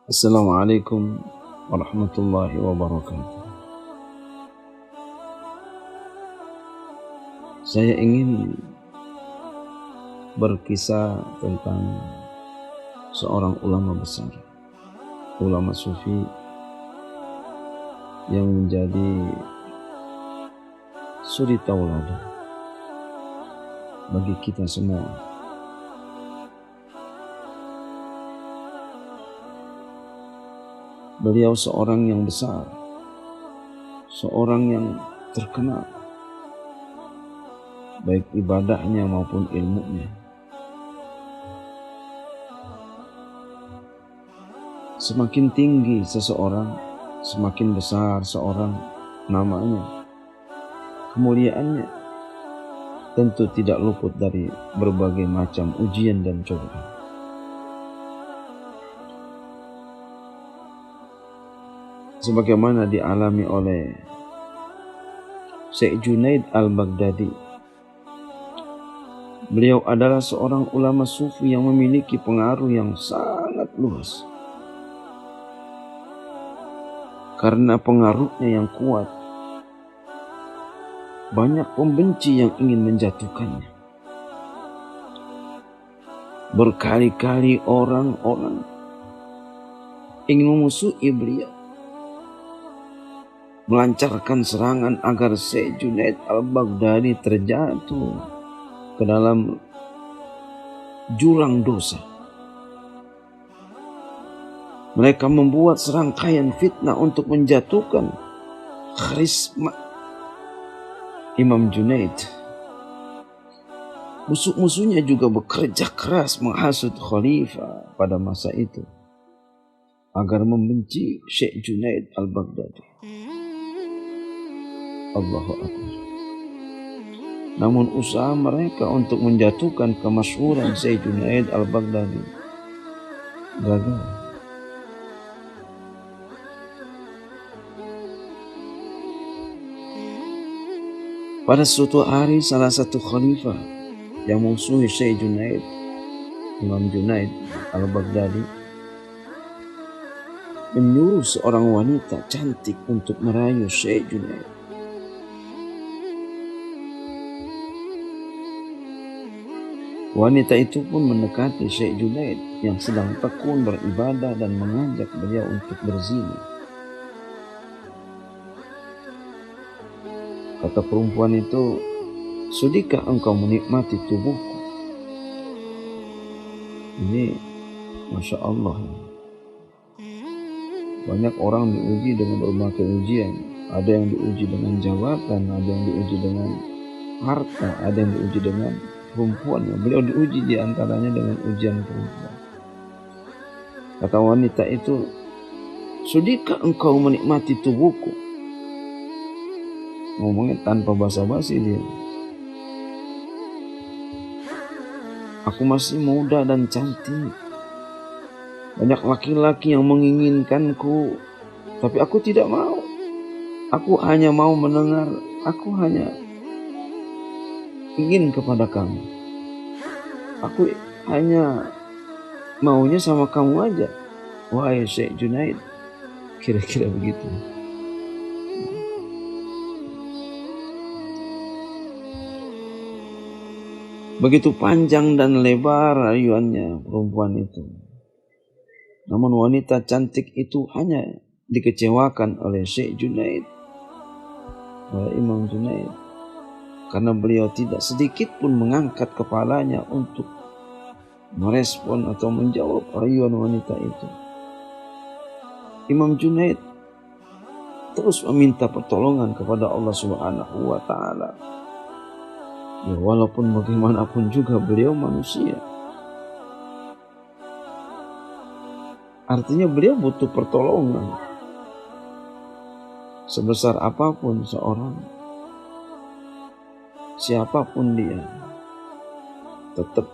Assalamualaikum warahmatullahi wabarakatuh. Saya ingin berkisah tentang seorang ulama besar, ulama sufi yang menjadi suri tauladan bagi kita semua. Beliau seorang yang besar, seorang yang terkenal, baik ibadahnya maupun ilmunya. Semakin tinggi seseorang, semakin besar seorang namanya, kemuliaannya tentu tidak luput dari berbagai macam ujian dan cobaan. Sebagaimana dialami oleh Syekh Junaid al-Baghdadi. Beliau adalah seorang ulama sufi yang memiliki pengaruh yang sangat luas. Karena pengaruhnya yang kuat, banyak pembenci yang ingin menjatuhkannya. Berkali-kali orang-orang ingin memusuhi beliau, melancarkan serangan agar Syekh Junaid al-Baghdadi terjatuh ke dalam jurang dosa. Mereka membuat serangkaian fitnah untuk menjatuhkan karisma Imam Junaid. Musuh-musuhnya juga bekerja keras menghasut khalifah pada masa itu agar membenci Syekh Junaid al-Baghdadi. Allahu Akbar. Namun usaha mereka untuk menjatuhkan kemasyhuran Syekh Junaid al-Baghdadi gagal. Pada suatu hari salah satu khalifah yang memusuhi Syekh Junaid, Imam Junaid al-Baghdadi, menyuruh seorang wanita cantik untuk merayu Syekh Junaid. Wanita itu pun mendekati Syekh Junaid yang sedang tekun beribadah dan mengajak beliau untuk berzina. Kata perempuan itu, "Sudikah engkau menikmati tubuhku?" Ini Masya Allah. Banyak orang diuji dengan berbagai ujian. Ada yang diuji dengan jabatan, ada yang diuji dengan harta, ada yang diuji dengan perempuan. Beliau diuji diantaranya dengan ujian perempuan. Kata wanita itu, "Sudikah engkau menikmati tubuhku?" Ngomongnya tanpa basa-basi dia. "Aku masih muda dan cantik. Banyak laki-laki yang menginginkanku, tapi aku tidak mau. Aku hanya mau mendengar, aku hanya ingin kepada kamu. Aku hanya maunya sama kamu aja, wahai Syekh Junaid." Kira-kira begitu. Begitu panjang dan lebar rayuannya perempuan itu. Namun wanita cantik itu hanya dikecewakan oleh Syekh Junaid, oleh Imam Junaid, karena beliau tidak sedikit pun mengangkat kepalanya untuk merespon atau menjawab rayuan wanita itu. Imam Junaid terus meminta pertolongan kepada Allah Subhanahu wa Ta'ala. Ya, walaupun bagaimanapun juga beliau manusia. Artinya beliau butuh pertolongan. Sebesar apapun seorang, siapapun dia, tetap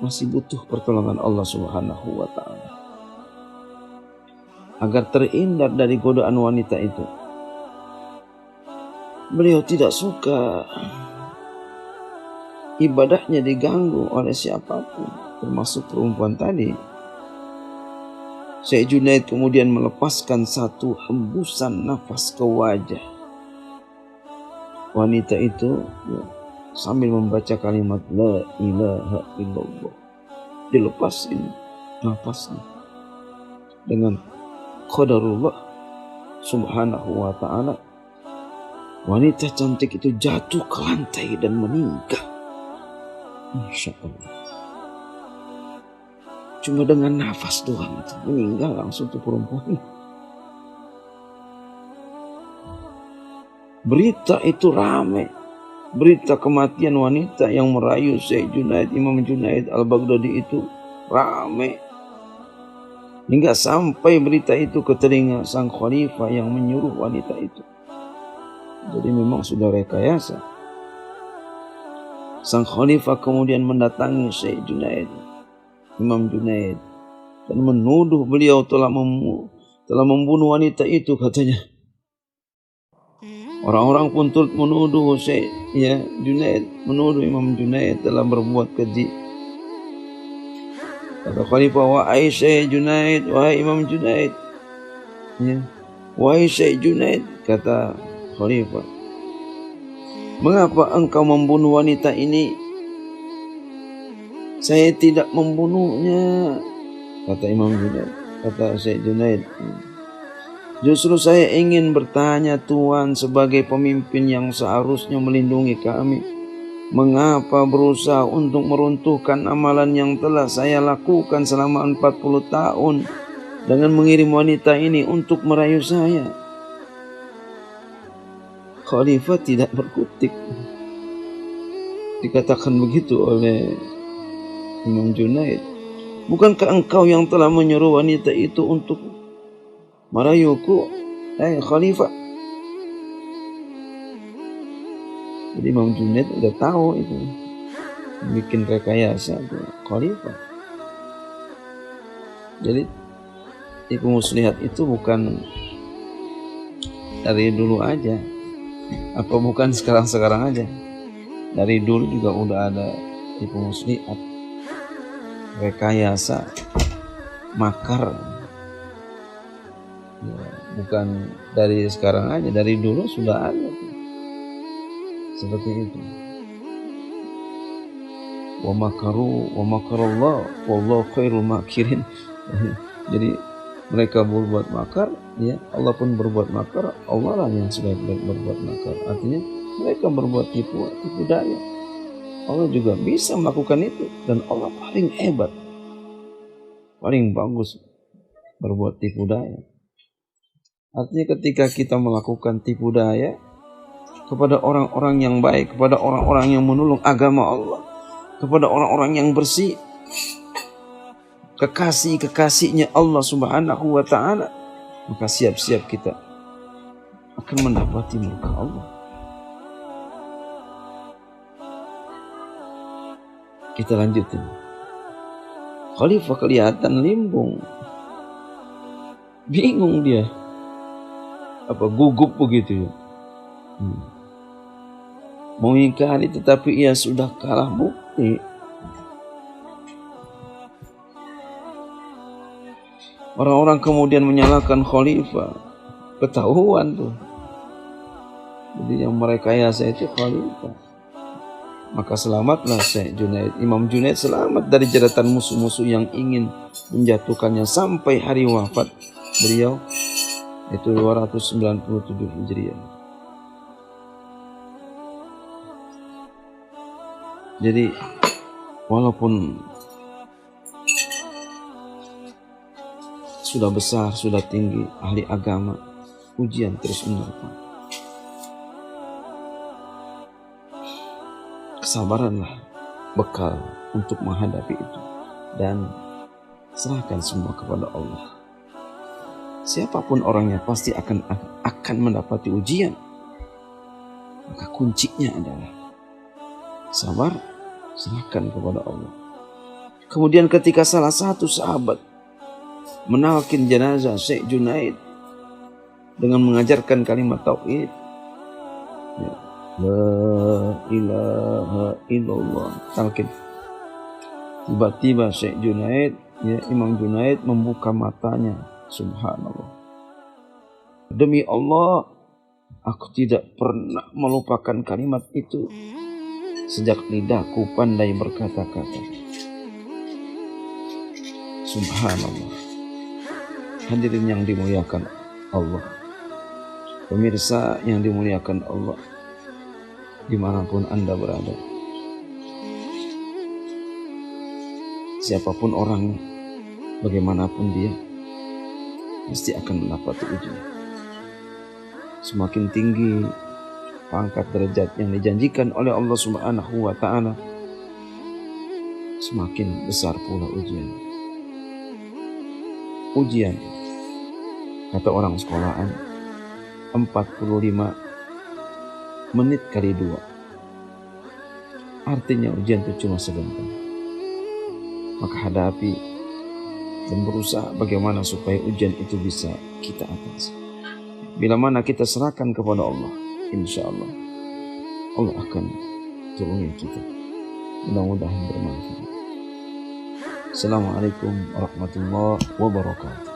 masih butuh pertolongan Allah Subhanahu wa Ta'ala agar terhindar dari godaan wanita itu. Beliau tidak suka ibadahnya diganggu oleh siapapun, termasuk perempuan tadi. Syekh Junaid kemudian melepaskan satu hembusan nafas ke wajah wanita itu sambil membaca kalimat la ilaha illallah. Dilepasin nafasnya dengan qadarullah subhanahu wa ta'ala. Wanita cantik itu jatuh ke lantai dan meninggal. Masya Allah. Cuma dengan nafas doang itu meninggal langsung tuh perempuan. Berita itu ramai. Berita kematian wanita yang merayu Syekh Junaid, Imam Junaid al-Baghdadi itu ramai. Hingga sampai berita itu ke telinga sang khalifah yang menyuruh wanita itu. Jadi memang sudah rekayasa. Sang khalifah kemudian mendatangi Syekh Junaid, Imam Junaid, dan menuduh beliau telah membunuh wanita itu, katanya. Orang-orang pun turut menuduh Syekh Junaid, menuduh Imam Junaid telah berbuat keji. Kata khalifah, wahai Syekh Junaid, wahai Imam Junaid, wahai Syekh Junaid, kata khalifah, mengapa engkau membunuh wanita ini? Saya tidak membunuhnya, kata Imam Junaid, kata Syekh Junaid. Justru saya ingin bertanya, Tuan sebagai pemimpin yang seharusnya melindungi kami, mengapa berusaha untuk meruntuhkan amalan yang telah saya lakukan selama 40 tahun dengan mengirim wanita ini untuk merayu saya? Khalifah tidak berkutik. Dikatakan begitu oleh Imam Junaid, bukankah engkau yang telah menyuruh wanita itu untuk merayuku, Khalifah? Jadi Imam Junaid udah tahu itu, bikin rekayasa tuh Khalifah. Jadi Ibu Muslihat itu bukan dari dulu aja, apa bukan sekarang aja. Dari dulu juga udah ada Ibu Muslihat, rekayasa, makar. Ya, bukan dari sekarang aja, dari dulu sudah ada seperti itu. Wa makaru wa makarallah wallahu khairul makirin. Jadi mereka berbuat makar, ya Allah pun berbuat makar, Allah lah yang sudah berbuat makar. Artinya mereka berbuat tipu daya, Allah juga bisa melakukan itu, dan Allah paling hebat, paling bagus berbuat tipu daya. Artinya ketika kita melakukan tipu daya kepada orang-orang yang baik, kepada orang-orang yang menolong agama Allah, kepada orang-orang yang bersih, kekasih-kekasihnya Allah Subhanahu wa ta'ala, maka siap-siap kita akan mendapati murka Allah. Kita lanjutin. Khalifah kelihatan limbung, bingung dia, gugup begitu ya. Mau ingkari tetapi ia sudah kalah bukti. Orang-orang kemudian menyalahkan khalifah, ketahuan tuh. Jadi yang merekayasa itu khalifah. Maka selamatlah Syekh Junaid, Imam Junaid selamat dari jeratan musuh-musuh yang ingin menjatuhkannya sampai hari wafat beliau, itu 297 Hijriah. Jadi walaupun sudah besar, sudah tinggi, ahli agama, ujian terus menerpa. Kesabaranlah bekal untuk menghadapi itu, dan serahkan semua kepada Allah. Siapapun orangnya pasti akan mendapati ujian. Maka kuncinya adalah sabar, serahkan kepada Allah. Kemudian ketika salah satu sahabat menalkin jenazah Syekh Junaid dengan mengajarkan kalimat tauhid, la ilaha illallah, talqin, tiba-tiba Syekh Junaid Ya, Imam Junaid membuka matanya. Subhanallah. Demi Allah, aku tidak pernah melupakan kalimat itu sejak lidahku pandai berkata-kata. Subhanallah. Hadirin yang dimuliakan Allah, pemirsa yang dimuliakan Allah, dimanapun Anda berada, siapapun orangnya, bagaimanapun dia, pasti akan mendapati ujian. Semakin tinggi pangkat derajat yang dijanjikan oleh Allah Subhanahu wa Ta'ala, semakin besar pula ujian. Ujian, kata orang sekolahan, 45 menit kali 2. Artinya ujian itu cuma sebentar. Maka hadapi dan berusaha bagaimana supaya ujian itu bisa kita atasi. Bila mana kita serahkan kepada Allah, insya Allah Allah akan tolong kita. Mudah-mudahan bermanfaat. Assalamualaikum warahmatullahi wabarakatuh.